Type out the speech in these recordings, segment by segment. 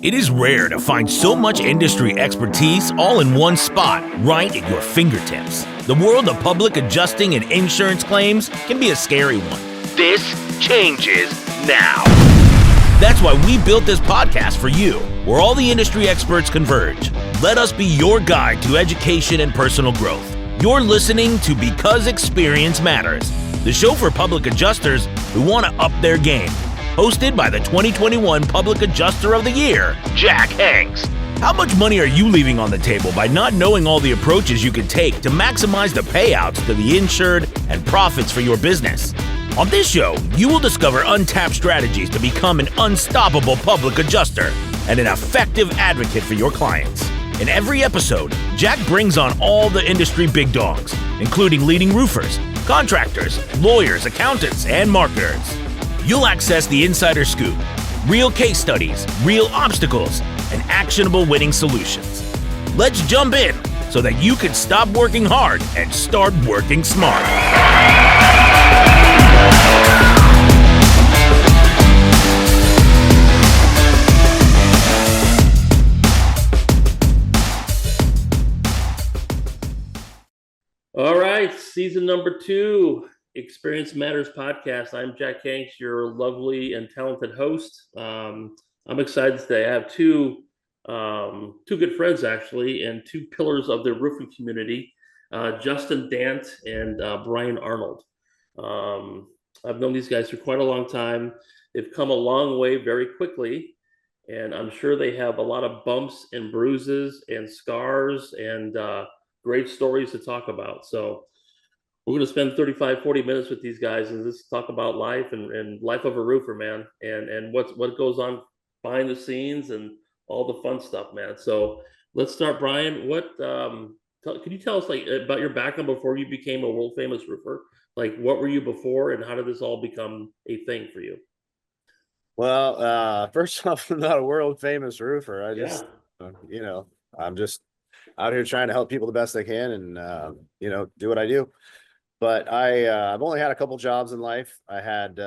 It is rare to find so much industry expertise all in one spot, right at your fingertips. The world of public adjusting and insurance claims can be a scary one. This changes now. That's why we built this podcast for you, where all the industry experts converge. Let us be your guide to education and personal growth. You're listening to Because Experience Matters, the show for public adjusters who want to up their game. Hosted by the 2021 Public Adjuster of the Year, Jack Hanks. How much money are you leaving on the table by not knowing all the approaches you can take to maximize the payouts to the insured and profits for your business? On this show, you will discover untapped strategies to become an unstoppable public adjuster and an effective advocate for your clients. In every episode, Jack brings on all the industry big dogs, including leading roofers, contractors, lawyers, accountants, and marketers. You'll access the insider scoop, real case studies, real obstacles, and actionable winning solutions. Let's jump in so that you can stop working hard and start working smart. All right, season number 2. Experience Matters podcast. I'm Jack Hanks, your lovely and talented host. I'm excited today. I have two good friends actually, and two pillars of the roofing community, Justin Dant and Brian Arnold. I've known these guys for quite a long time. They've come a long way very quickly, and I'm sure they have a lot of bumps and bruises and scars and great stories to talk about. So we're going to spend 35, 40 minutes with these guys and just talk about life and life of a roofer, man, and what goes on behind the scenes and all the fun stuff, man. So let's start, Brian. Can you tell us about your background before you became a world famous roofer? Like, what were you before, and how did this all become a thing for you? Well, first off, I'm not a world famous roofer. I'm just out here trying to help people the best I can and, do what I do. But I've only had a couple jobs in life. I had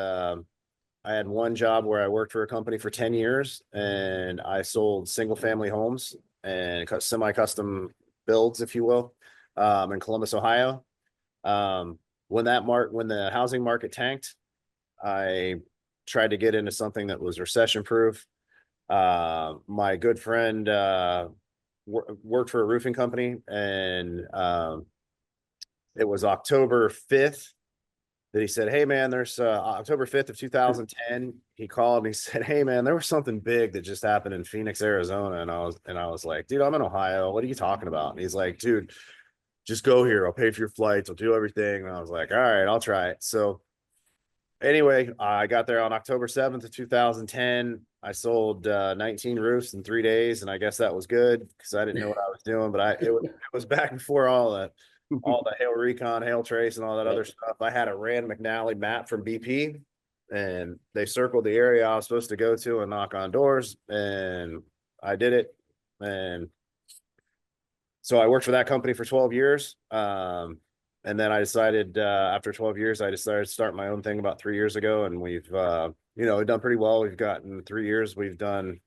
one job where I worked for a company for 10 years and I sold single family homes and semi-custom builds, if you will, in Columbus, Ohio. When the housing market tanked, I tried to get into something that was recession proof. My good friend worked for a roofing company, and it was October 5th that he said, "Hey man, there's October 5th of 2010. He called and he said, "Hey man, there was something big that just happened in Phoenix, Arizona." And I was like, "Dude, I'm in Ohio. What are you talking about?" And he's like, "Dude, just go here. I'll pay for your flights. I'll do everything." And I was like, "All right, I'll try it." So anyway, I got there on October 7th of 2010. I sold 19 roofs in 3 days, and I guess that was good because I didn't know what I was doing. But it was back before all the hail recon, hail trace, and all that other stuff. I had a Rand McNally map from BP, and they circled the area I was supposed to go to and knock on doors, and I did it. And so I worked for that company for 12 years. And then I decided after 12 years, I decided to start my own thing about 3 years ago, and we've done pretty well. We've gotten 3 years. We've done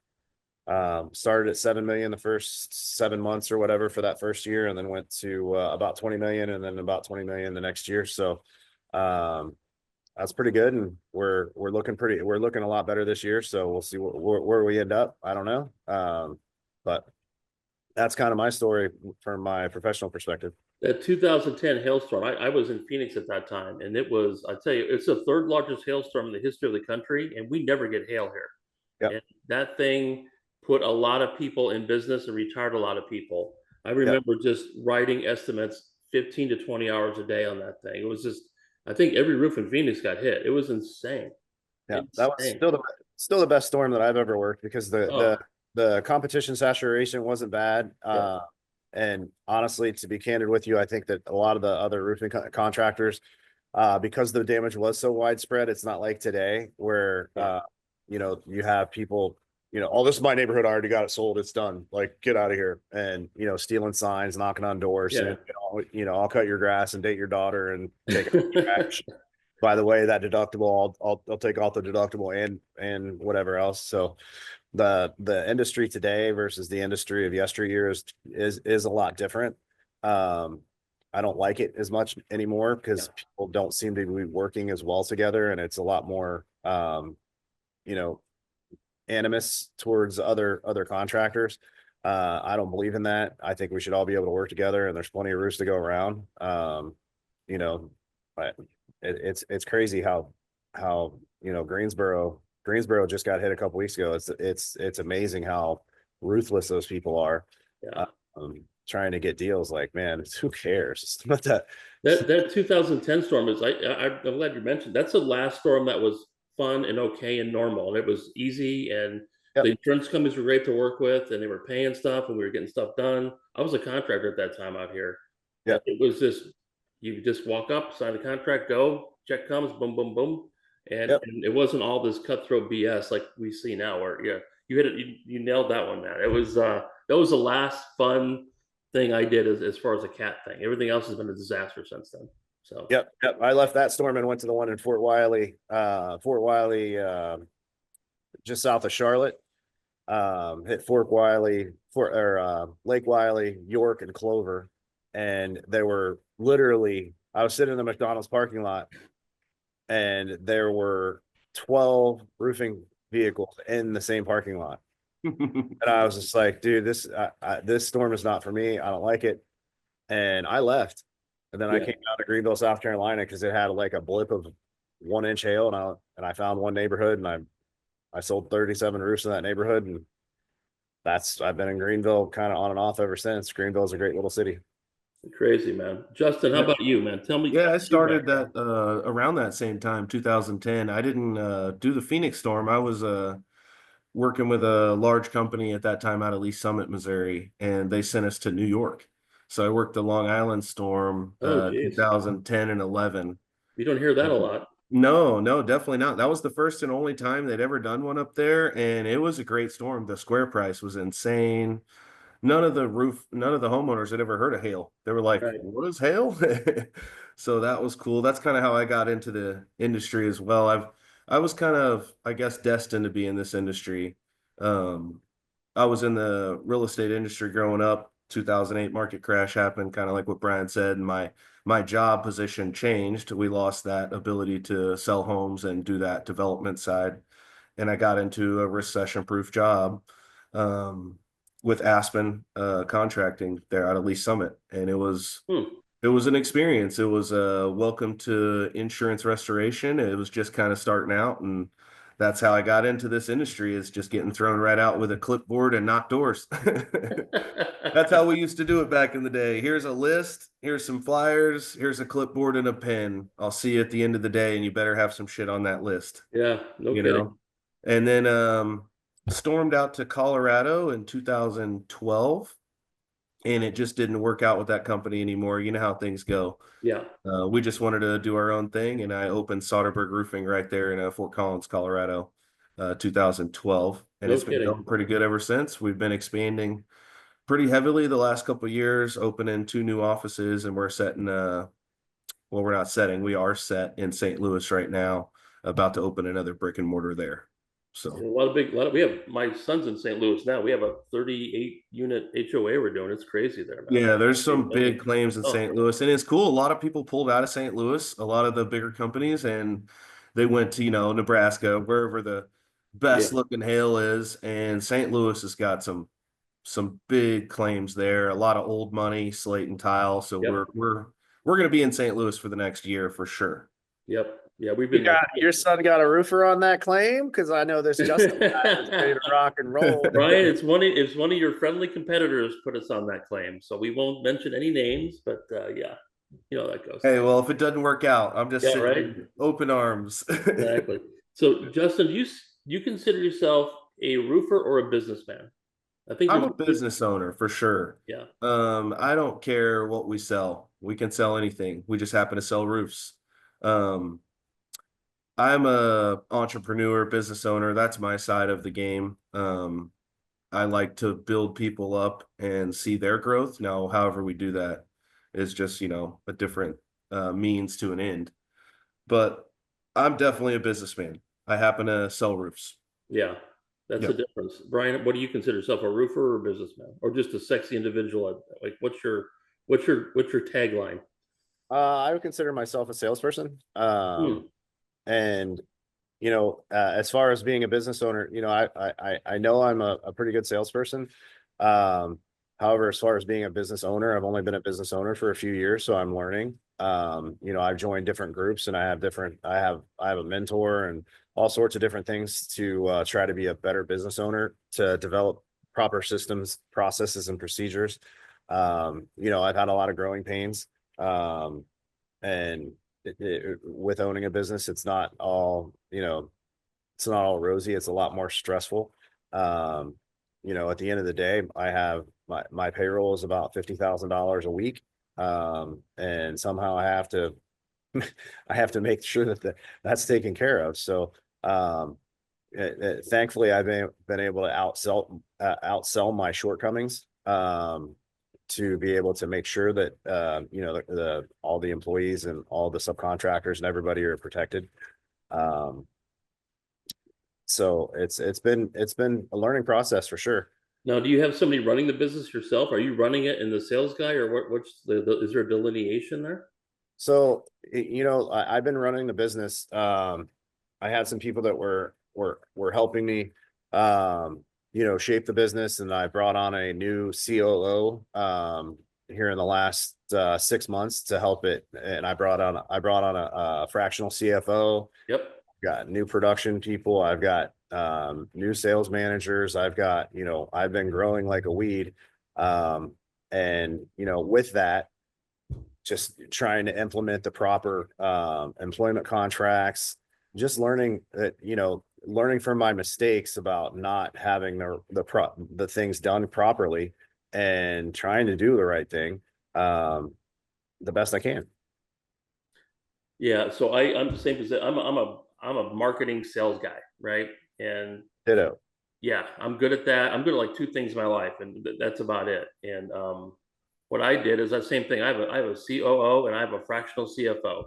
started at 7 million the first 7 months or whatever for that first year, and then went to about 20 million, and then about 20 million the next year. So that's pretty good, and we're looking a lot better this year. So we'll see where we end up. I don't know, but that's kind of my story from my professional perspective. That 2010 hailstorm, I was in Phoenix at that time, and I tell you, it's the third largest hailstorm in the history of the country, and we never get hail here. Yep. And that thing put a lot of people in business and retired a lot of people. I remember just writing estimates 15 to 20 hours a day on that thing. It was just, I think every roof in Phoenix got hit. It was insane. Yeah, that was still the best storm that I've ever worked because the competition saturation wasn't bad. And honestly, to be candid with you, I think that a lot of the other roofing contractors, because the damage was so widespread, it's not like today where, you have people, "Oh, this is my neighborhood. I already got it sold. It's done. Like, get out of here." And, stealing signs, knocking on doors, and, I'll cut your grass and date your daughter and take it back. By the way, that deductible, I'll take off the deductible and whatever else. So the industry today versus the industry of yesteryear is a lot different. I don't like it as much anymore because people don't seem to be working as well together, and it's a lot more you know, animus towards other contractors. I don't believe in that. I think we should all be able to work together, and there's plenty of roofs to go around. You know, but it's crazy how Greensboro just got hit a couple weeks ago. It's amazing how ruthless those people are. Yeah. Trying to get deals. Like, man, who cares? It's not that 2010 storm is I'm glad you mentioned that's the last storm that was fun and okay and normal, and it was easy, and the insurance companies were great to work with, and they were paying stuff, and we were getting stuff done. I was a contractor at that time out here. Yeah. It was just, you just walk up, sign the contract, go, check comes, boom, boom, boom. And it wasn't all this cutthroat BS like we see now, where you hit it, you nailed that one, man. It was that was the last fun thing I did as far as a cat thing. Everything else has been a disaster since then. So Yep. I left that storm and went to the one in Fort Wiley, just south of Charlotte. Hit Lake Wiley, York, and Clover. And there were literally, I was sitting in the McDonald's parking lot, and there were 12 roofing vehicles in the same parking lot. And I was just like, dude, this storm is not for me. I don't like it. And I left. And then I came down to Greenville, South Carolina, because it had like a blip of 1-inch hail, and I found one neighborhood, and I sold 37 roofs in that neighborhood, and I've been in Greenville kind of on and off ever since. Greenville is a great little city. Crazy, man. Justin, how about you, man? Tell me. Yeah, I started that around that same time, 2010. I didn't do the Phoenix storm. I was working with a large company at that time out of Lee Summit, Missouri, and they sent us to New York. So I worked the Long Island storm, 2010 and 11. You don't hear that a lot. No, definitely not. That was the first and only time they'd ever done one up there, and it was a great storm. The square price was insane. None of the homeowners had ever heard of hail. They were like, what is hail? So that was cool. That's kind of how I got into the industry as well. I was kind of, I guess, destined to be in this industry. I was in the real estate industry growing up. 2008 market crash happened, kind of like what Brian said, and my job position changed. We lost that ability to sell homes and do that development side. And I got into a recession-proof job with Aspen Contracting there out of Lee Summit. And it was an experience. It was a welcome to insurance restoration. It was just kind of starting out, and that's how I got into this industry, is just getting thrown right out with a clipboard and knock doors. That's how we used to do it back in the day. Here's a list, here's some flyers, here's a clipboard and a pen. I'll see you at the end of the day, and you better have some shit on that list. Yeah, no kidding. Know? And then stormed out to Colorado in 2012. And it just didn't work out with that company anymore. You know how things go. Yeah. We just wanted to do our own thing, and I opened Soderberg Roofing right there in Fort Collins, Colorado, 2012. And it's been going pretty good ever since. We've been expanding pretty heavily the last couple of years, opening 2 new offices, and we're we are set in St. Louis right now, about to open another brick and mortar there. So we have, my son's in St. Louis now. We have a 38 unit HOA we're doing. It's crazy there, man. Yeah, there's some big claims in St. Louis, and it's cool. A lot of people pulled out of St. Louis, a lot of the bigger companies, and they went to, Nebraska, wherever the best looking hail is. And St. Louis has got some big claims there, a lot of old money, slate and tile. So we're going to be in St. Louis for the next year for sure. Yep. Yeah, we've been. Your son got a roofer on that claim, because I know this Justin guy is ready to rock and roll. Brian, it's one of your friendly competitors put us on that claim, so we won't mention any names, but yeah, you know how that goes. Hey, well, if it doesn't work out, I'm just sitting open arms. Exactly. So, Justin, you consider yourself a roofer or a businessman? I think I'm a business owner for sure. Yeah. I don't care what we sell. We can sell anything. We just happen to sell roofs. I'm a entrepreneur, business owner. That's my side of the game. I like to build people up and see their growth. Now, however we do that is just, a different means to an end. But I'm definitely a businessman. I happen to sell roofs. Yeah. That's Yep. the difference. Brian, what do you consider yourself, a roofer or a businessman, or just a sexy individual? Like, what's your tagline? I would consider myself a salesperson. Hmm. And as far as being a business owner, I know I'm a pretty good salesperson. However, as far as being a business owner, I've only been a business owner for a few years, so I'm learning. I've joined different groups, and I have a mentor and all sorts of different things to try to be a better business owner, to develop proper systems, processes, and procedures. I've had a lot of growing pains. And with owning a business, it's not all rosy. It's a lot more stressful. At the end of the day, I have my payroll is about $50,000 a week. And somehow I have to I have to make sure that that's taken care of. So thankfully I've been able to outsell my shortcomings, to be able to make sure that all the employees and all the subcontractors and everybody are protected. So it's been a learning process for sure. Now, do you have somebody running the business yourself? Are you running it and the sales guy, or what's is there a delineation there? So I've been running the business. I had some people that were helping me shape the business, and I brought on a new COO here in the last 6 months to help it. And I brought on a fractional CFO. Yep. Got new production people. I've got new sales managers. I've been growing like a weed. And with that, just trying to implement the proper employment contracts, just learning from my mistakes about not having the things done properly, and trying to do the right thing the best I can. Yeah. So I'm the same position. I'm a marketing sales guy, right? And Ditto. yeah, I'm good at that. I'm good at like two things in my life, and that's about it. And what I did is that same thing. I have a COO and I have a fractional CFO,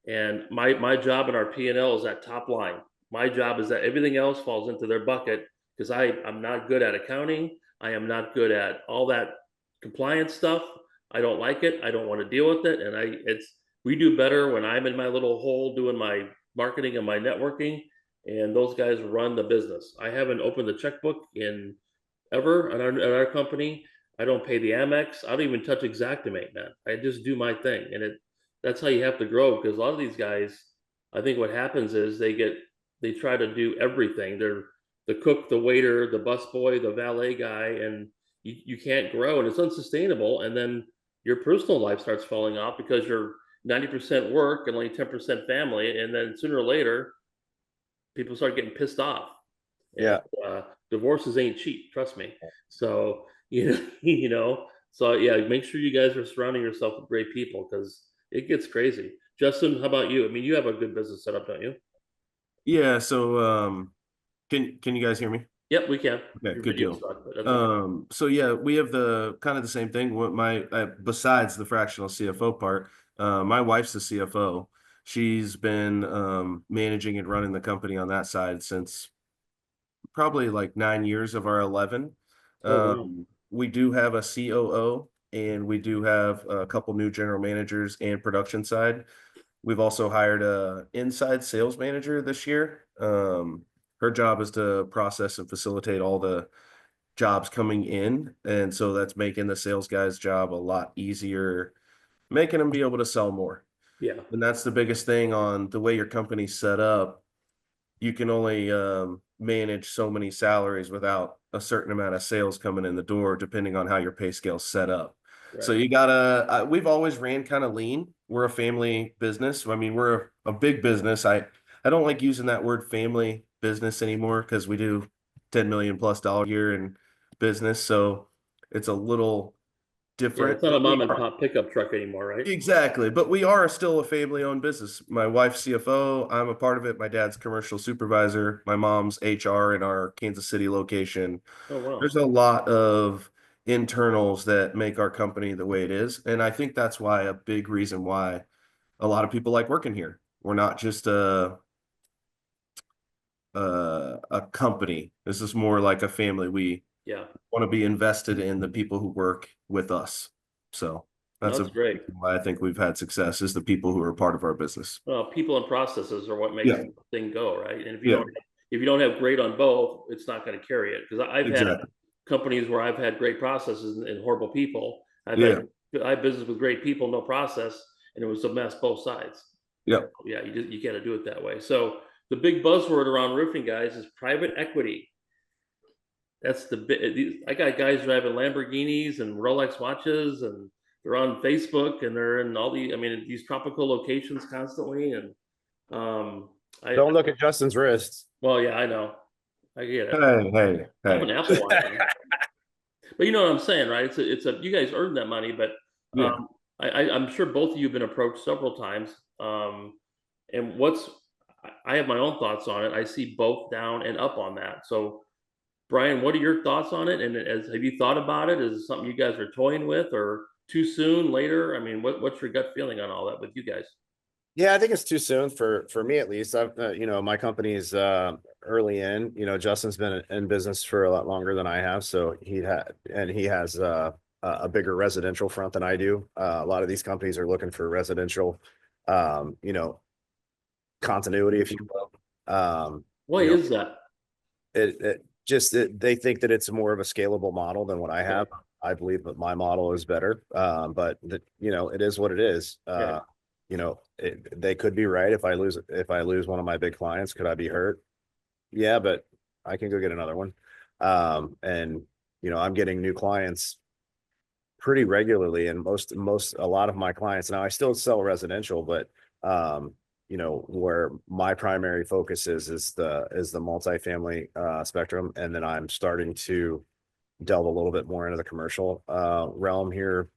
and my job in our P&L is that top line. My job is that everything else falls into their bucket, because I'm not good at accounting. I am not good at all that compliance stuff. I don't like it. I don't want to deal with it, and we do better when I'm in my little hole doing my marketing and my networking, and those guys run the business. I haven't opened the checkbook in ever at our company. I don't pay the Amex. I don't even touch Xactimate, man. I just do my thing, and that's how you have to grow, because a lot of these guys, I think what happens is they try to do everything. They're the cook, the waiter, the busboy, the valet guy, and you can't grow, and it's unsustainable. And then your personal life starts falling off because you're 90% work and only 10% family, and then sooner or later, people start getting pissed off. Yeah. And, divorces ain't cheap, trust me. So so yeah, make sure you guys are surrounding yourself with great people, because it gets crazy. Justin, how about you? I mean, you have a good business set up, don't you? Yeah. So can you guys hear me? Yep, we can. Okay, Your good video deal. sucked, but that's okay. So yeah, we have the kind of the same thing. What besides the fractional CFO part, my wife's the CFO. She's been managing and running the company on that side since probably like 9 years of our 11. Oh, wow. We do have a COO, and we do have a couple new general managers and production side. We've also hired a inside sales manager this year. Her job is to process and facilitate all the jobs coming in. And so that's making the sales guy's job a lot easier, making them be able to sell more. Yeah. And that's the biggest thing on the way your company's set up. You can only manage so many salaries without a certain amount of sales coming in the door, depending on how your pay scale's set up. Right. So we've always ran kind of lean. We're a family business. I mean, we're a big business. I don't like using that word family business anymore, because we do $10 million plus a year in business. So it's a little Yeah, different. it's not a mom and pop pickup truck anymore, right? Exactly. But we are still a family owned business. My wife's CFO, I'm a part of it. My dad's commercial supervisor, my mom's HR in our Kansas City location. Oh, wow. There's a lot of internals that make our company the way it is. And I think that's why a big reason why a lot of people like working here. We're not just a company. This is more like a family. We want to be invested in the people who work with us. So that's great. Why I think we've had success is the people who are part of our business. Well, people and processes are what makes the thing go, right? And if you don't have great on both, it's not going to carry it. Because I've had companies where I've had great processes and horrible people. I have business with great people, no process, and it was a mess both sides. Yeah, you got to do it that way. So the big buzzword around roofing, guys, is private equity. That's I got guys driving Lamborghinis and Rolex watches, and they're on Facebook, and they're in all these tropical locations constantly. And don't look at Justin's wrists. Well, yeah, I know. I get it. Hey. I'm an Apple Watch. But you know what I'm saying, right? It's a you guys earned that money, but I'm sure both of you have been approached several times. And I have my own thoughts on it. I see both down and up on that. So Brian, what are your thoughts on it? And have you thought about it? Is it something you guys are toying with, or too soon, later? I mean, what's your gut feeling on all that with you guys? Yeah, I think it's too soon for me, at least. I've my company's early in. Justin's been in business for a lot longer than I have, so he has a bigger residential front than I do. A lot of these companies are looking for residential, continuity, if you will. Why is that? They think that it's more of a scalable model than what I have. I believe that my model is better, but it is what it is. They could be right. If I lose one of my big clients, could I be hurt? Yeah, but I can go get another one. And I'm getting new clients pretty regularly, and a lot of my clients now, I still sell residential, but where my primary focus is the multifamily spectrum, and then I'm starting to delve a little bit more into the commercial realm here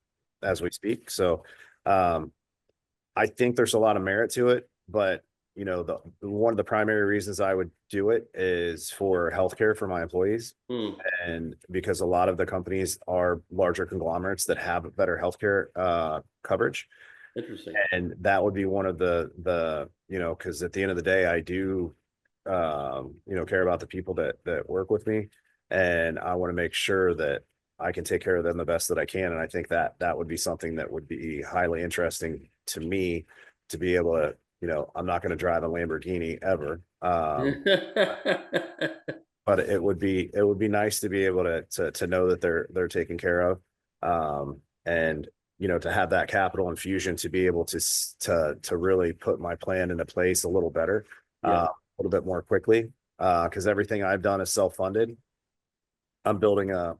as we speak. So I think there's a lot of merit to it, but one of the primary reasons I would do it is for healthcare for my employees. And because a lot of the companies are larger conglomerates that have better healthcare coverage. Interesting. And that would be one of the because at the end of the day, I do care about the people that work with me, and I want to make sure that I can take care of them the best that I can. And I think that would be something that would be highly interesting to me to be able to, I'm not going to drive a Lamborghini ever. But it would be nice to be able to know that they're taken care of. And to have that capital infusion to be able to really put my plan into place a little better, a little bit more quickly, because everything I've done is self-funded. I'm building a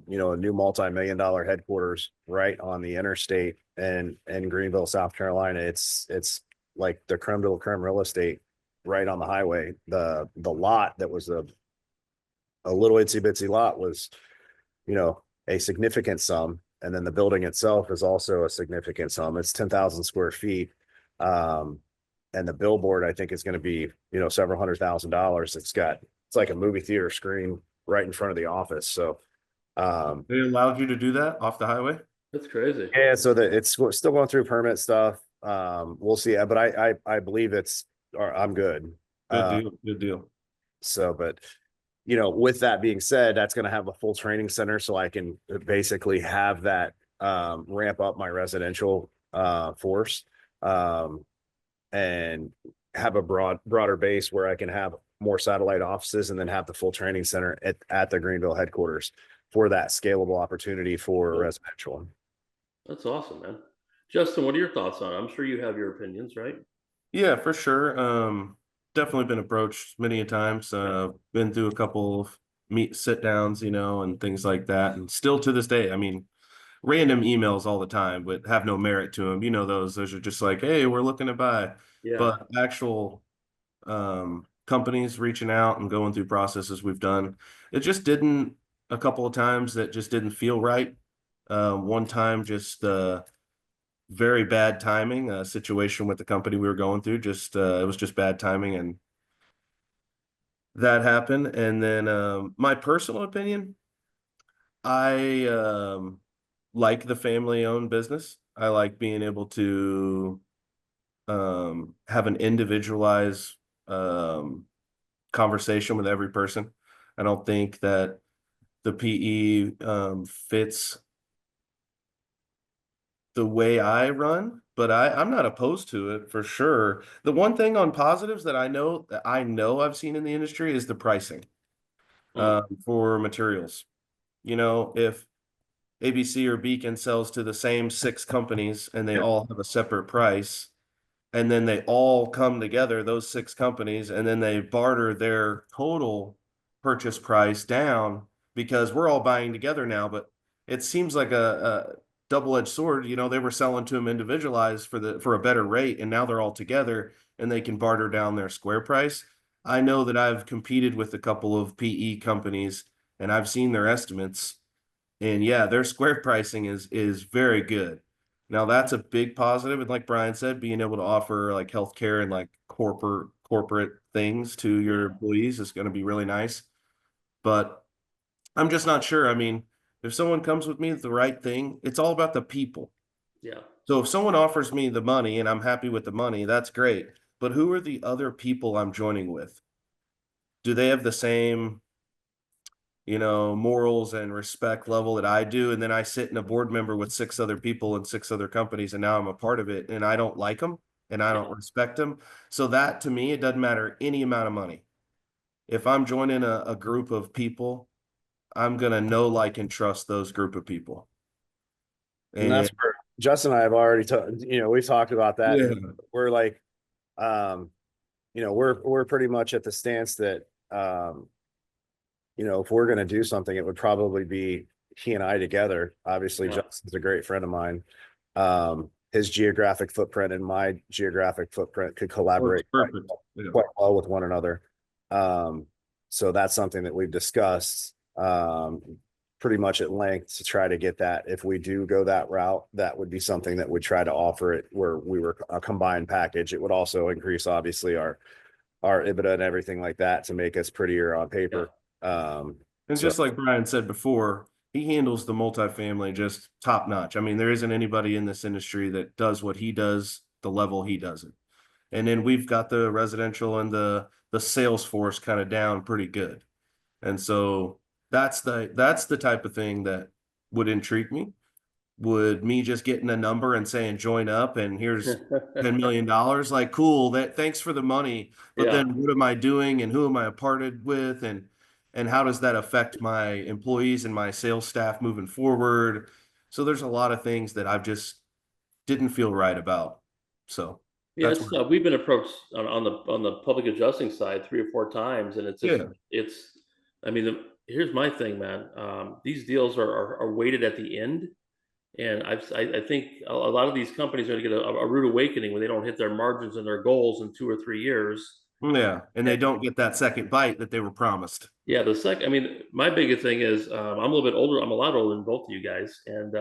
new multi-million-dollar headquarters right on the interstate in Greenville, South Carolina. It's like the creme de la creme real estate right on the highway. The lot that was a little itsy bitsy lot was, a significant sum. And then the building itself is also a significant sum. It's 10,000 square feet. And the billboard, I think, is going to be, several $100,000. It's like a movie theater screen right in front of the office. So they allowed you to do that off the highway? That's crazy. Yeah, so that it's still going through permit stuff. We'll see. But I believe I'm good. Good deal. So, but with that being said, that's going to have a full training center, so I can basically have that ramp up my residential force, and have a broader base where I can have more satellite offices, and then have the full training center at the Greenville headquarters for that scalable opportunity for residential. That's awesome, man. Justin, what are your thoughts on it? I'm sure you have your opinions, right? Yeah, for sure. Definitely been approached many a times. Been through a couple of sit downs, and things like that. And still to this day, I mean, random emails all the time, but have no merit to them. Those are just like, hey, we're looking to buy. Yeah. But actual companies reaching out and going through processes we've done, it just didn't, a couple of times that just didn't feel right. One time, just very bad timing, a situation with the company we were going through, it was just bad timing, and that happened. And then my personal opinion, I like the family owned business. I like being able to have an individualized conversation with every person. I don't think that the PE fits the way I run, but I'm not opposed to it for sure. The one thing on positives that I know I've seen in the industry is the pricing for materials. You know, if ABC or Beacon sells to the same 6 companies and they all have a separate price, and then they all come together, those 6 companies, and then they barter their total purchase price down because we're all buying together now. But it seems like a double-edged sword. You know, they were selling to them individualized for a better rate, and now they're all together and they can barter down their square price. I know that I've competed with a couple of PE companies and I've seen their estimates, and yeah, their square pricing is very good. Now that's a big positive, and like Brian said, being able to offer like healthcare and like corporate things to your employees is going to be really nice. But I'm just not sure. I mean, if someone comes with me with the right thing, it's all about the people. Yeah. So if someone offers me the money and I'm happy with the money, that's great. But who are the other people I'm joining with? Do they have the same, you know, morals and respect level that I do? And then I sit in a board member with 6 other people and 6 other companies, and now I'm a part of it and I don't like them and I don't respect them. So that to me, it doesn't matter any amount of money. If I'm joining a group of people, I'm going to know, like, and trust those group of people. And that's where Justin and I have already, we've talked about that. Yeah. And we're like, we're pretty much at the stance that, if we're going to do something, it would probably be he and I together. Obviously, Justin's a great friend of mine. His geographic footprint and my geographic footprint could collaborate quite well with one another. So that's something that we've discussed pretty much at length to try to get that. If we do go that route, that would be something that would try to offer it where we were a combined package. It would also increase obviously our EBITDA and everything like that to make us prettier on paper. And just like Brian said before, he handles the multifamily just top notch. I mean, there isn't anybody in this industry that does what he does, the level he does it. And then we've got the residential and the sales force kind of down pretty good. And so that's the type of thing that would intrigue me. Would me just getting a number and saying join up and here's $10 million, like, cool, that thanks for the money, but then what am I doing and who am I a parted with, and how does that affect my employees and my sales staff moving forward? So there's a lot of things that I've just didn't feel right about. So yeah, we've been approached on the public adjusting side 3 or 4 times, and it's just I mean, here's my thing, man. These deals are weighted at the end. And I think a lot of these companies are going to get a rude awakening when they don't hit their margins and their goals in 2 or 3 years. Yeah, and they don't get that second bite that they were promised. Yeah, I mean, my biggest thing is I'm a little bit older. I'm a lot older than both of you guys, and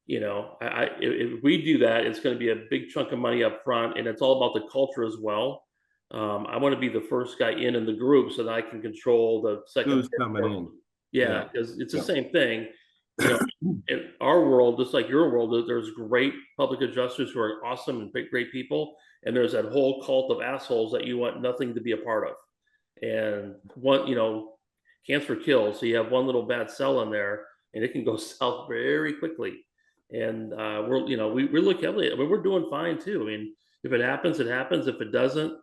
if we do that, it's going to be a big chunk of money up front, and it's all about the culture as well. I want to be the first guy in the group so that I can control the second. Who's coming in? Yeah, because it's the same thing. In our world, just like your world, there's great public adjusters who are awesome and great people, and there's that whole cult of assholes that you want nothing to be a part of. And cancer kills. So you have one little bad cell in there, and it can go south very quickly. And we look heavily. I mean, we're doing fine too. I mean, if it happens, it happens. If it doesn't,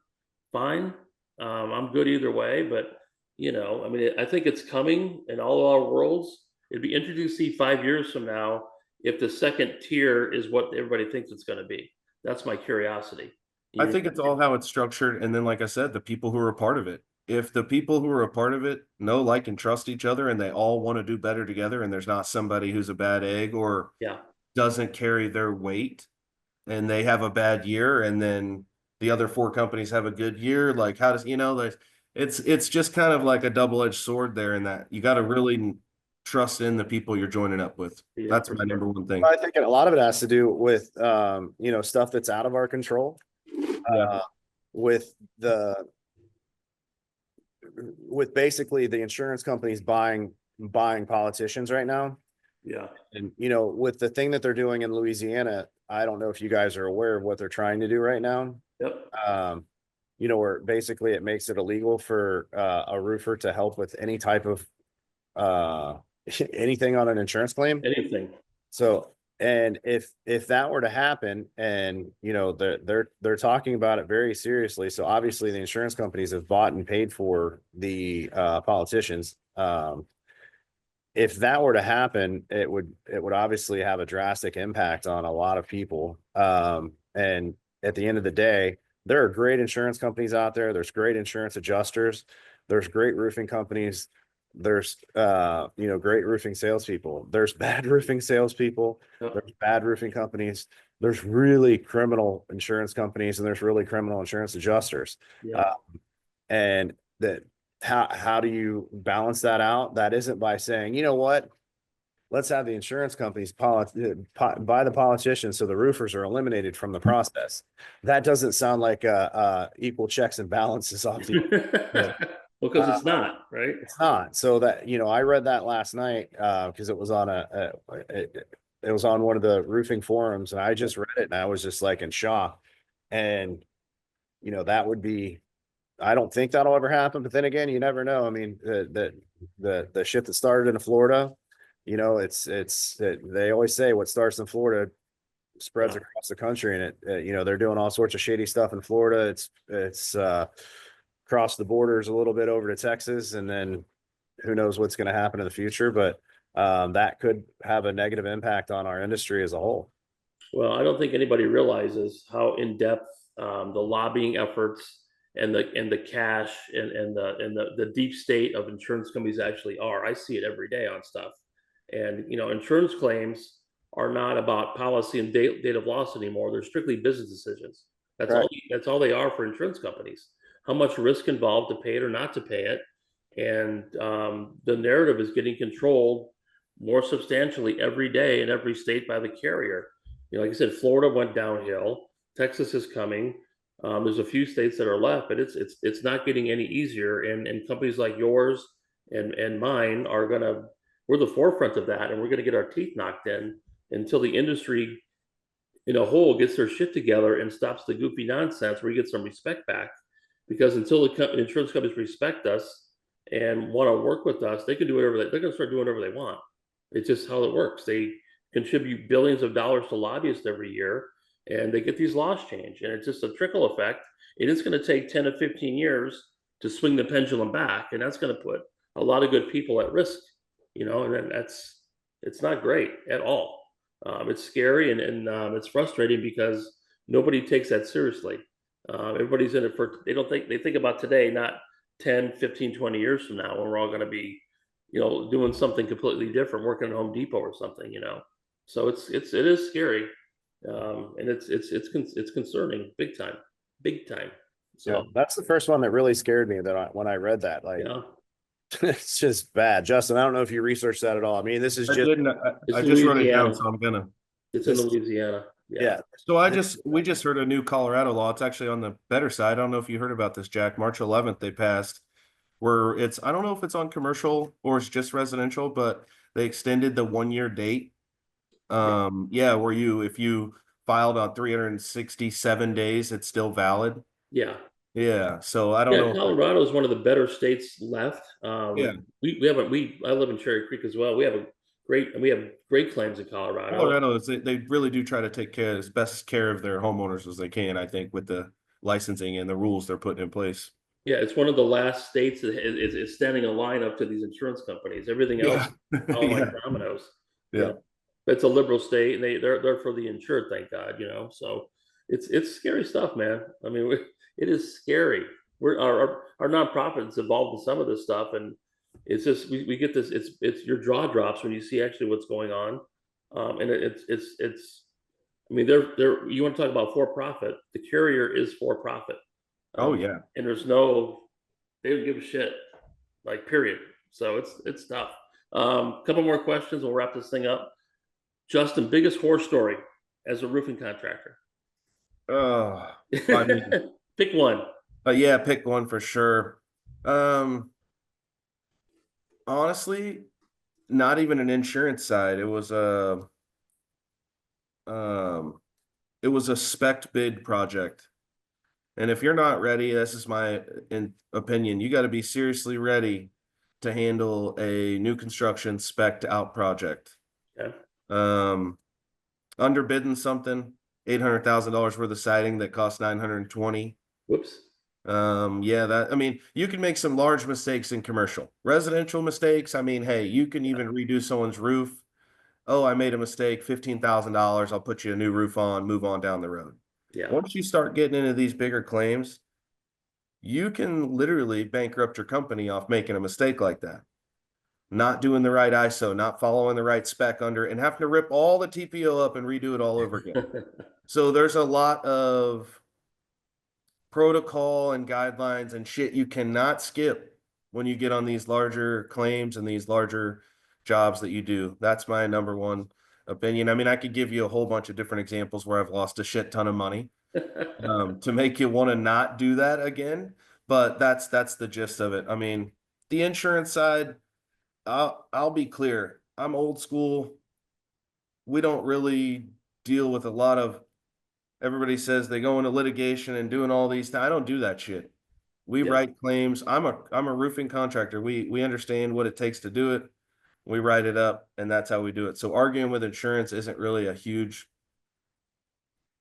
fine. I'm good either way. But I mean, I think it's coming in all of our worlds. It'd be interesting to see 5 years from now if the second tier is what everybody thinks it's going to be. That's my curiosity. I think it's all how it's structured. And then, like I said, the people who are a part of it. If the people who are a part of it know, like, and trust each other and they all want to do better together, and there's not somebody who's a bad egg or doesn't carry their weight and they have a bad year and then the other 4 companies have a good year, like, how does, it's just kind of like a double-edged sword there, in that you got to really trust in the people you're joining up with. That's my number one thing. I think a lot of it has to do with stuff that's out of our control. With basically the insurance companies buying politicians right now. Yeah. And with the thing that they're doing in Louisiana, I don't know if you guys are aware of what they're trying to do right now. Yep. where basically it makes it illegal for a roofer to help with any type of anything on an insurance claim. Anything. So, and if that were to happen, and they're talking about it very seriously. So obviously the insurance companies have bought and paid for the politicians. If that were to happen, it would obviously have a drastic impact on a lot of people. And at the end of the day, there are great insurance companies out there. There's great insurance adjusters. There's great roofing companies. There's great roofing salespeople. There's bad roofing salespeople. Yep. There's bad roofing companies. There's really criminal insurance companies, and there's really criminal insurance adjusters. Yeah. And that how do you balance that out? That isn't by saying, you know what, let's have the insurance companies buy the politicians so the roofers are eliminated from the process. That doesn't sound like equal checks and balances off the Well, because it's not, right? It's not. So that, I read that last night because it was on it was on one of the roofing forums, and I just read it and I was just like in shock. And that would be, I don't think that'll ever happen, but then again, you never know. I mean, the shit that started in Florida, they always say what starts in Florida spreads across the country, and they're doing all sorts of shady stuff in Florida. It's crossed the borders a little bit over to Texas, and then who knows what's going to happen in the future, but that could have a negative impact on our industry as a whole. Well, I don't think anybody realizes how in depth the lobbying efforts and the cash and the deep state of insurance companies actually are. I see it every day on stuff. And insurance claims are not about policy and date of loss anymore. They're strictly business decisions. That's Right. That's all they are for insurance companies. How much risk involved to pay it or not to pay it, and the narrative is getting controlled more substantially every day in every state by the carrier. Like I said, Florida went downhill. Texas is coming. There's a few states that are left, but it's not getting any easier. And companies like yours and mine we're the forefront of that, and we're gonna get our teeth knocked in until the industry in a whole gets their shit together and stops the goofy nonsense where you get some respect back. Because until the insurance companies respect us and want to work with us, they can do whatever they're going to start doing whatever they want. It's just how it works. They contribute billions of dollars to lobbyists every year, and they get these laws changed, and it's just a trickle effect. It is going to take 10 to 15 years to swing the pendulum back, and that's going to put a lot of good people at risk. And then it's not great at all. It's scary and it's frustrating because nobody takes that seriously. Everybody's in it they think about today, not 10, 15, 20 years from now, when we're all going to be, doing something completely different, working at Home Depot or something, so it is scary. And it's concerning big time. So yeah, that's the first one that really scared me when I read that, it's just bad. Justin, I don't know if you researched that at all. I mean, this is I just, didn't. I just wrote it down, so I'm gonna. it's in Louisiana. yeah. So we just heard a new Colorado law. It's actually on the better side. I don't know if you heard about this, Jack. March 11th, they passed where I don't know if it's on commercial or it's just residential, but they extended the 1-year date. Where if you filed on 367 days, it's still valid. Yeah. Yeah. So I don't know. Colorado is one of the better states left. Yeah. I live in Cherry Creek as well. We have great claims in Colorado. Colorado they really do try to take as best care of their homeowners as they can, I think, with the licensing and the rules they're putting in place. Yeah, it's one of the last states that is standing a line up to these insurance companies. Everything else, all like dominoes. Yeah. It's a liberal state, and they're for the insured, thank God. So it's scary stuff, man. I mean, it is scary. Our nonprofit is involved in some of this stuff, and it's just we get this. It's your jaw drops when you see actually what's going on, and it's. I mean, they're you want to talk about for profit? The carrier is for profit. Oh yeah, and they don't give a shit, period. So it's tough. Couple more questions. We'll wrap this thing up. Justin, biggest horror story as a roofing contractor. I mean, pick one. Pick one for sure. Honestly, not even an insurance side. It was a spec bid project. And if you're not ready, this is my opinion, you got to be seriously ready to handle a new construction spec'd out project. Yeah. Underbidding something, $800,000 worth of siding that costs 920. Whoops. Yeah, I mean, you can make some large mistakes in commercial. Residential mistakes, I mean, hey, you can even redo someone's roof. Oh, I made a mistake, $15,000. I'll put you a new roof on, move on down the road. Yeah. Once you start getting into these bigger claims, you can literally bankrupt your company off making a mistake like that. Not doing the right ISO, not following the right spec under, and having to rip all the TPO up and redo it all over again. So there's a lot of protocol and guidelines and shit you cannot skip when you get on these larger claims and these larger jobs that you do. That's my number one opinion. I mean, I could give you a whole bunch of different examples where I've lost a shit ton of money to make you want to not do that again. But that's the gist of it. I mean, the insurance side, I'll be clear. I'm old school. We don't really deal with a lot of, everybody says they go into litigation and doing all these things. I don't do that shit. We write claims. I'm a roofing contractor. We understand what it takes to do it. We write it up, and that's how we do it. So arguing with insurance isn't really a huge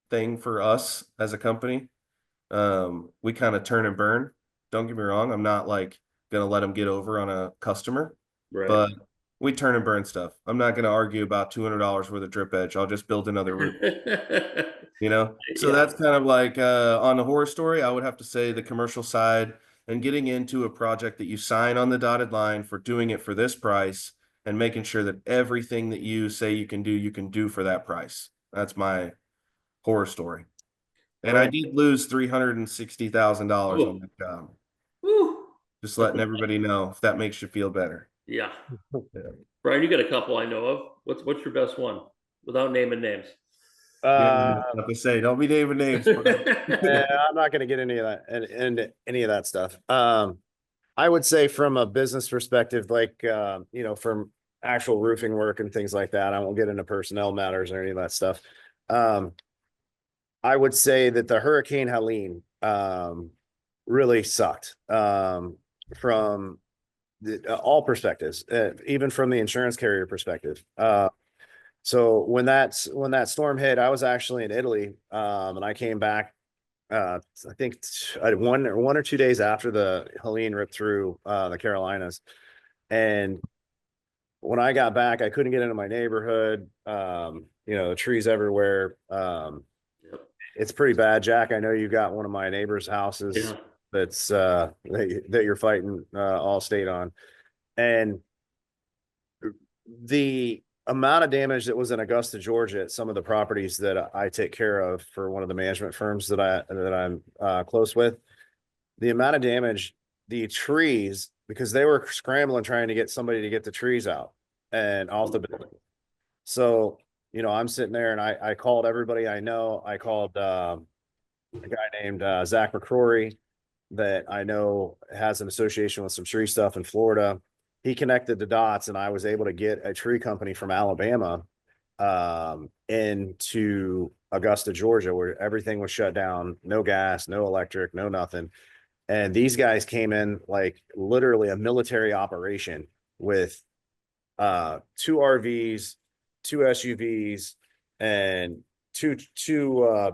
thing for us as a company. We kind of turn and burn. Don't get me wrong. I'm not like gonna let them get over on a customer, Right. but we turn and burn stuff. I'm not gonna argue about $200 worth of drip edge. I'll just build another roof. You know, so that's kind of like on the horror story. I would have to say the commercial side and getting into a project that you sign on the dotted line for doing it for this price and making sure that everything that you say you can do for that price. That's my horror story. And I did lose $360,000 on that job. Woo. Just letting everybody know if that makes you feel better. Yeah. Brian, you got a couple I know of. What's your best one without naming names? Like I say, don't be naming names. I'm not going to get any of that and any of that stuff. I would say from a business perspective, like from actual roofing work and things like that, I won't get into personnel matters or any of that stuff. I would say that the Hurricane Helene really sucked from all perspectives, even from the insurance carrier perspective. So when that storm hit, I was actually in Italy, and I came back. I think one or 2 days after the Helene ripped through the Carolinas, and when I got back, I couldn't get into my neighborhood. The trees everywhere. It's pretty bad, Jack. I know you got one of my neighbor's houses that's that you're fighting all state on, and the amount of damage that was in Augusta, Georgia, at some of the properties that I take care of for one of the management firms that I'm close with, the amount of damage, the trees, because they were scrambling trying to get somebody to get the trees out and off the building. So, I'm sitting there and I called everybody I know. I called a guy named Zach McCrory that I know has an association with some tree stuff in Florida. He connected the dots, and I was able to get a tree company from Alabama into Augusta, Georgia, where everything was shut down, no gas, no electric, no nothing. And these guys came in like literally a military operation with 2 RVs, 2 SUVs, and two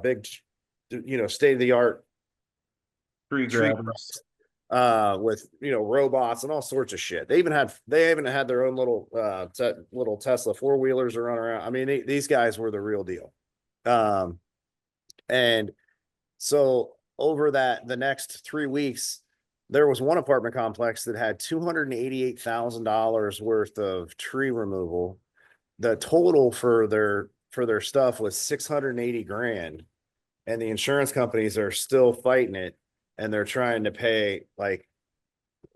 big, state-of-the-art Tree grabbers. With robots and all sorts of shit. They even had their own little Tesla 4-wheelers to run around. I mean, these guys were the real deal. And so over the next 3 weeks, there was one apartment complex that had $288,000 worth of tree removal. The total for their stuff was $680,000, and the insurance companies are still fighting it. And they're trying to pay like,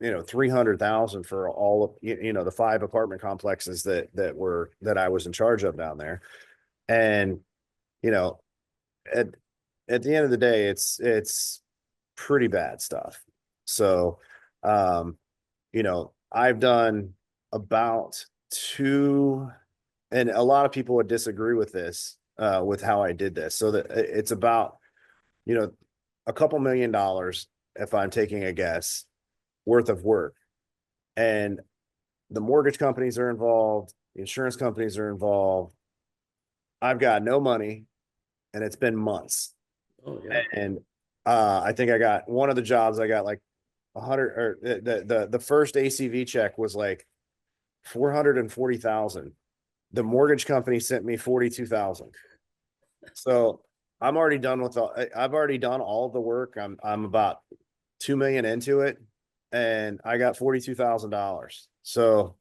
$300,000 for all of, the 5 apartment complexes that I was in charge of down there. And, at the end of the day, it's pretty bad stuff. So, I've done about 2, and a lot of people would disagree with this, with how I did this. So that it's about, a couple $1,000,000, if I'm taking a guess, worth of work. And the mortgage companies are involved, the insurance companies are involved. I've got no money, and it's been months. Oh yeah. And I think I got one of the jobs, I got like 100, or the first ACV check was like 440,000. The mortgage company sent me 42,000. So I'm already done with I've already done all the work. I'm about 2 million into it, and I got $42,000. So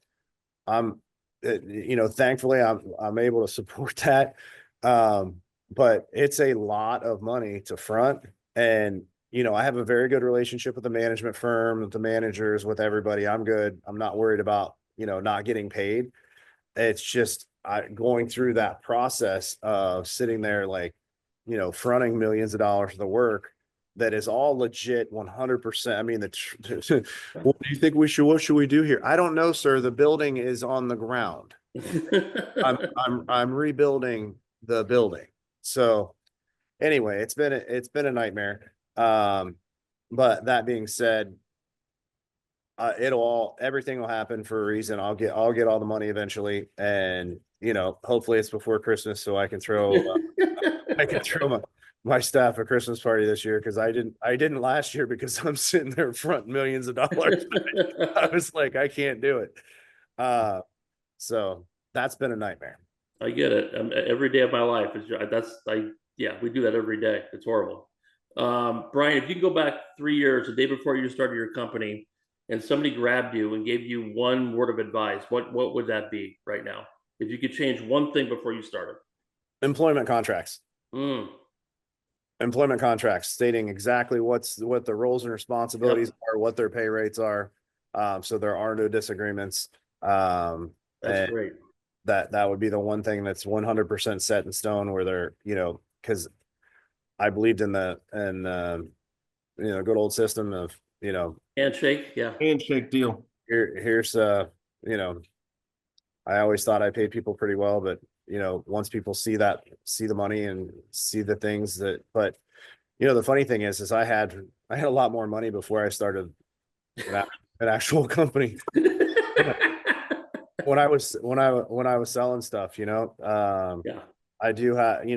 I'm, thankfully I'm able to support that. But it's a lot of money to front. And, I have a very good relationship with the management firm, with the managers, with everybody. I'm good. I'm not worried about, not getting paid. It's just going through that process of sitting there, like, fronting millions of dollars of the work that is all legit 100%. I mean, what do you think what should we do here? I don't know, sir. The building is on the ground. I'm rebuilding the building. So anyway, it's been a nightmare. But that being said, everything will happen for a reason. I'll get all the money eventually, and hopefully it's before Christmas, so I can throw my staff a Christmas party this year, because I didn't last year, because I'm sitting there front millions of dollars. I was like, I can't do it. So that's been a nightmare. I get it. Every day of my life is we do that every day. It's horrible. Brian, if you go back 3 years, the day before you started your company, and somebody grabbed you and gave you one word of advice, what would that be right now? If you could change one thing before you started. Employment contracts. Employment contracts stating exactly what the roles and responsibilities are, what their pay rates are. So there are no disagreements. That's great. That would be the one thing that's 100% set in stone, where they're, because I believed in the good old system of, handshake. Yeah. Handshake deal. Here's I always thought I paid people pretty well, but once people see the money and see the things but the funny thing is I had a lot more money before I started an actual company. when I was selling stuff, Yeah. I do have,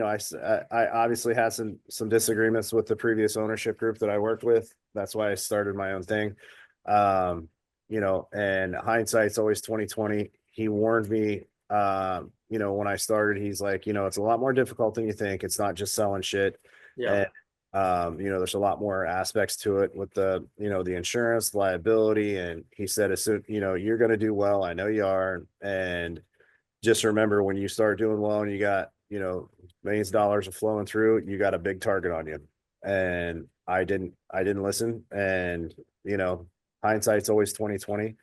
I obviously had some disagreements with the previous ownership group that I worked with. That's why I started my own thing. And hindsight's always 2020. He warned me, when I started, he's like, it's a lot more difficult than you think. It's not just selling shit. Yeah. And, there's a lot more aspects to it with the insurance, liability. And he said, as soon, you're going to do well. I know you are. And just remember, when you start doing well and you got, millions of dollars of flowing through, you got a big target on you. And I didn't listen. And, hindsight's always 2020.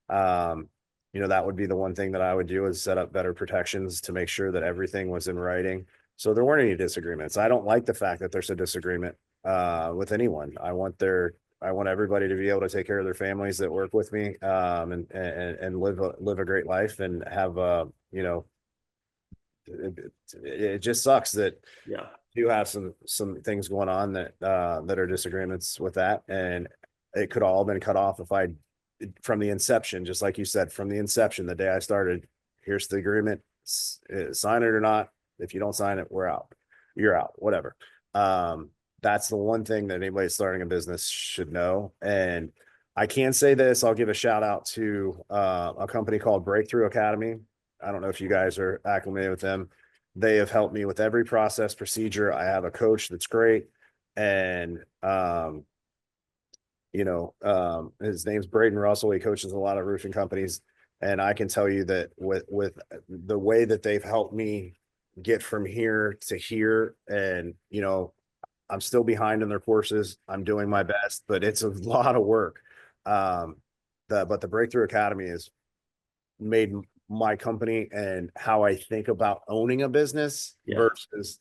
That would be the one thing that I would do, is set up better protections to make sure that everything was in writing, so there weren't any disagreements. I don't like the fact that there's a disagreement with anyone. I want everybody to be able to take care of their families that work with me, and live a great life, and have it just sucks that you have some things going on that are disagreements with that, and it could all been cut off if I, from the inception, just like you said, from the inception, the day I started, here's the agreement, sign it or not. If you don't sign it, we're out. You're out, whatever. That's the one thing that anybody starting a business should know. And I can say this, I'll give a shout out to a company called Breakthrough Academy. I don't know if you guys are acclimated with them. They have helped me with every process, procedure. I have a coach that's great. And, his name's Braden Russell. He coaches a lot of roofing companies. And I can tell you that with the way that they've helped me get from here to here, and, I'm still behind in their courses. I'm doing my best, but it's a lot of work. But the Breakthrough Academy has made my company and how I think about owning a business versus,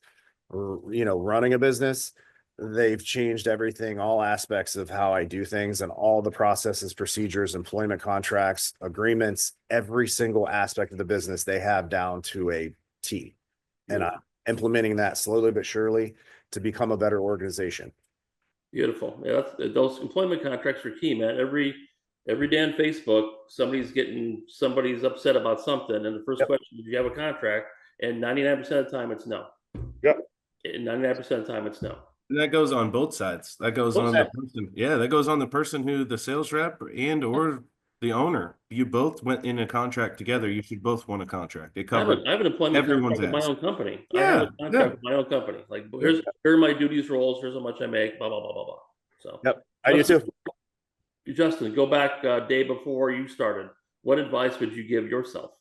running a business. They've changed everything, all aspects of how I do things, and all the processes, procedures, employment contracts, agreements, every single aspect of the business they have down to a T. And I'm implementing that slowly but surely to become a better organization. Beautiful. Yeah, those employment contracts are key, man. Every day on Facebook, somebody's upset about something, and the first Yep. question, "Did you have a contract?" And 99% of the time, it's no. Yep. 99% of the time, it's no. And that goes on both sides. That goes Both on sides. the person. Yeah, that goes on the person who the sales rep and or the owner. You both went in a contract together. You should both want a contract. It I covered have an employment everyone's contract with my ass. own company. I have Yeah, a contract yeah. with my own company. Like, here are my duties, roles. Here's how much I make. Blah blah blah blah blah. So, Yep. I do too. Justin, go back day before you started. What advice would you give yourself?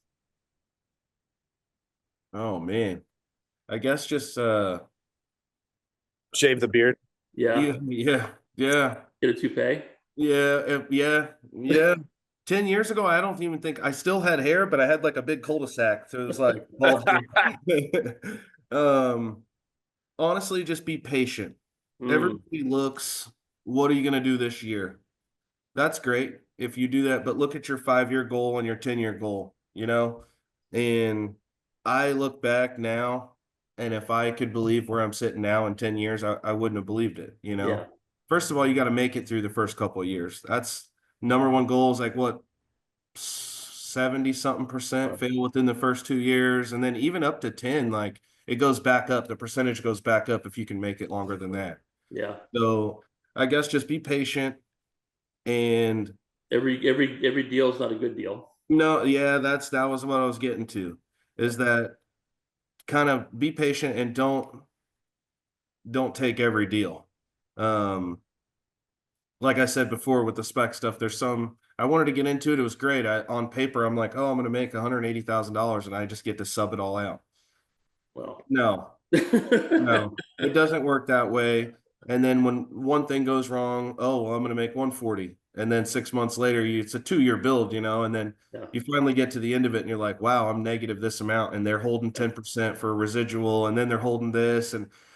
Oh man. I guess just Shave the beard. Yeah, yeah. get a toupee. Yeah. 10 years ago, I don't even think I still had hair, but I had like a big cul-de-sac. So it was like bald head. Honestly, just be patient. Everybody looks, what are you gonna do this year? That's great if you do that, but look at your 5-year goal and your 10-year goal, you know? And I look back now, and if I could believe where I'm sitting now in 10 years, I wouldn't have believed it, you know? Yeah. First of all, you got to make it through the first couple of years. That's number one goal is like what, 70 something percent fail within the first 2 years. And then even up to 10, like it goes back up. The percentage goes back up if you can make it longer than that. Yeah. So I guess just be patient. And every deal is not a good deal. no, yeah, that was what I was getting to, is that kind of be patient and don't take every deal. Like I said before with the spec stuff, there's some I wanted to get into it. It was great. On paper, I'm like, oh, I'm gonna make $180,000 and I just get to sub it all out. Well, no, it doesn't work that way. And then when one thing goes wrong, oh, well, I'm going to make 140. And then 6 months later, it's a 2-year build, and then you finally get to the end of it and you're like, wow, I'm negative this amount. And they're holding 10% for residual. And then they're holding this.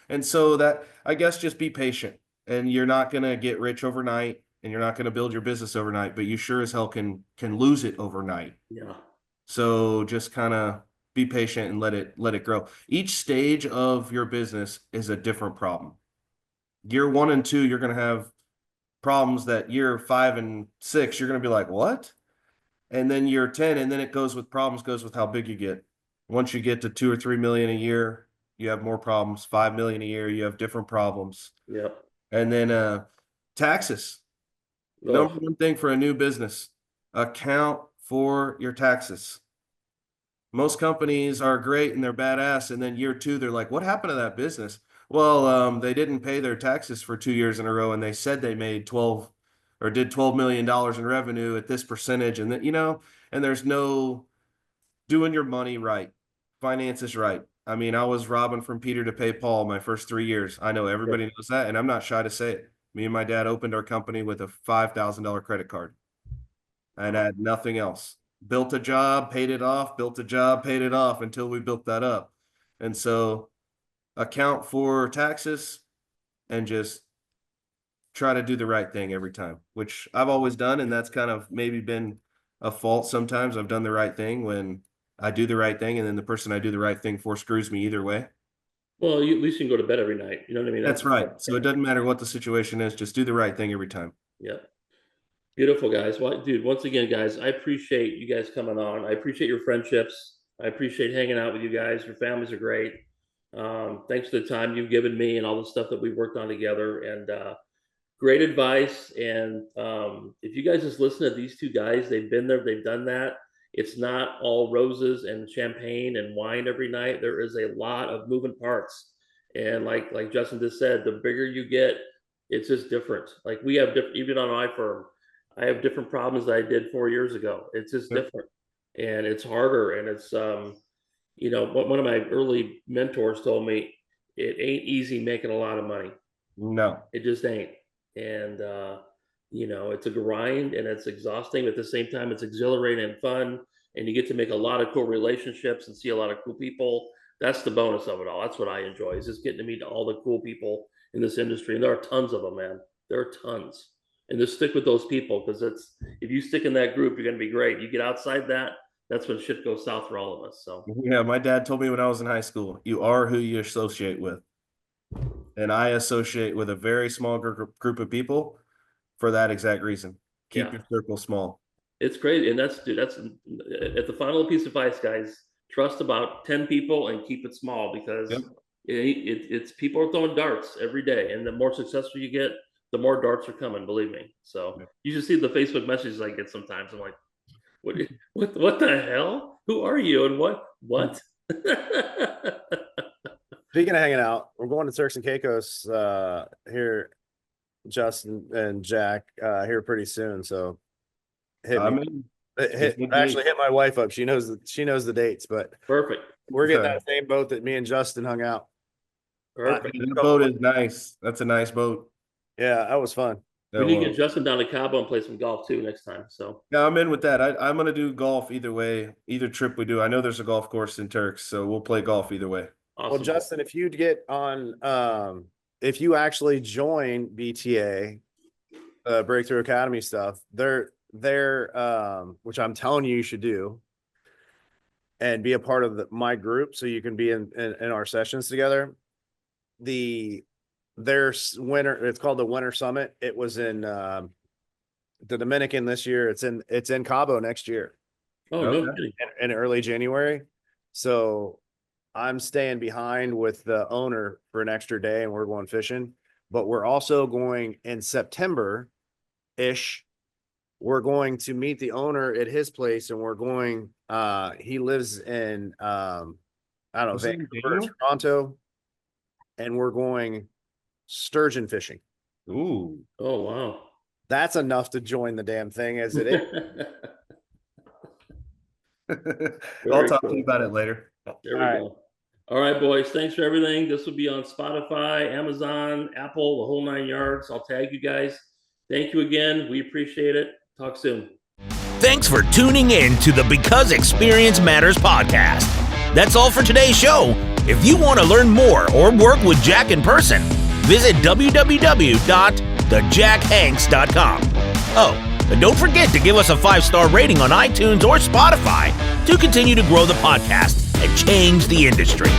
And so that, I guess, just be patient, and you're not going to get rich overnight, and you're not going to build your business overnight, but you sure as hell can lose it overnight. Yeah. So just kind of be patient and let it grow. Each stage of your business is a different problem. Year 1 and 2, you're going to have problems that year 5 and 6, you're going to be like, what? And then year 10, and then it goes with how big you get. Once you get to 2 or 3 million a year, you have more problems. 5 million a year, you have different problems. Yep. And then taxes. Number one thing for a new business, account for your taxes. Most companies are great and they're badass, and then year 2, they're like, what happened to that business? Well, they didn't pay their taxes for 2 years in a row, and they said they made did $12 million in revenue at this percentage. And then, and there's no doing your money right. Finances right. I mean, I was robbing from Peter to pay Paul my first 3 years. I know everybody knows that, and I'm not shy to say it. Me and my dad opened our company with a $5,000 credit card and had nothing else. Built a job, paid it off, built a job, paid it off until we built that up. And so account for taxes and just try to do the right thing every time, which I've always done. And that's kind of maybe been a fault sometimes. I've done the right thing when I do the right thing, and then the person I do the right thing for screws me either way. Well, at least you can go to bed every night. You know what I mean? That's right. So it doesn't matter what the situation is, just do the right thing every time. Yeah. Beautiful, guys. Well, dude, once again, guys, I appreciate you guys coming on. I appreciate your friendships. I appreciate hanging out with you guys. Your families are great. Thanks for the time you've given me and all the stuff that we've worked on together, and great advice. And if you guys just listen to these two guys, they've been there, they've done that. It's not all roses and champagne and wine every night. There is a lot of moving parts. And like Justin just said, the bigger you get, it's just different. Like we have different, even on my firm, I have different problems that I did 4 years ago. It's just different, and it's harder. And it's, one of my early mentors told me, it ain't easy making a lot of money. No, it just ain't. And, it's a grind, and it's exhausting. But at the same time, it's exhilarating and fun. And you get to make a lot of cool relationships and see a lot of cool people. That's the bonus of it all. That's what I enjoy, is just getting to meet all the cool people in this industry. And there are tons of them, man. There are tons. And just stick with those people, because if you stick in that group, you're going to be great. You get outside that, that's when shit goes south for all of us. So yeah, my dad told me when I was in high school, you are who you associate with. And I associate with a very small group of people for that exact reason. Keep your circle small. It's great. And that's at the final piece of advice, guys, trust about 10 people and keep it small, because it's people are throwing darts every day. And the more successful you get, the more darts are coming, believe me. So you should see the Facebook messages I get sometimes. I'm like, what the hell? Who are you? And what? Speaking of hanging out, we're going to Turks and Caicos here, Justin and Jack, here pretty soon. So actually hit my wife up. She knows the dates, but perfect. We're getting that same boat that me and Justin hung out. Perfect. The boat is nice. That's a nice boat. Yeah, that was fun. We need to get Justin down to Cabo and play some golf too next time. So yeah, I'm in with that. I'm going to do golf either way, either trip we do. I know there's a golf course in Turks, so we'll play golf either way. Awesome. Well, Justin, if you'd get on, if you actually join BTA, Breakthrough Academy stuff, they're which I'm telling you should do, and be a part of my group, so you can be in our sessions together. Their winter, it's called the Winter Summit. It was in the Dominican this year. It's in Cabo next year. Oh, no kidding. In early January. So I'm staying behind with the owner for an extra day, and we're going fishing. But we're also going in September-ish. We're going to meet the owner at his place, and we're going. He lives in I don't know, Vancouver, Toronto, and we're going sturgeon fishing. Ooh. Oh, wow. That's enough to join the damn thing as it is. I'll talk to you about it later. There we go. All right, boys. Thanks for everything. This will be on Spotify, Amazon, Apple, the whole 9 yards. I'll tag you guys. Thank you again. We appreciate it. Talk soon. Thanks for tuning in to the Because Experience Matters podcast. That's all for today's show. If you want to learn more or work with Jack in person, visit www.thejackhanks.com. Oh, and don't forget to give us a 5-star rating on iTunes or Spotify to continue to grow the podcast and change the industry.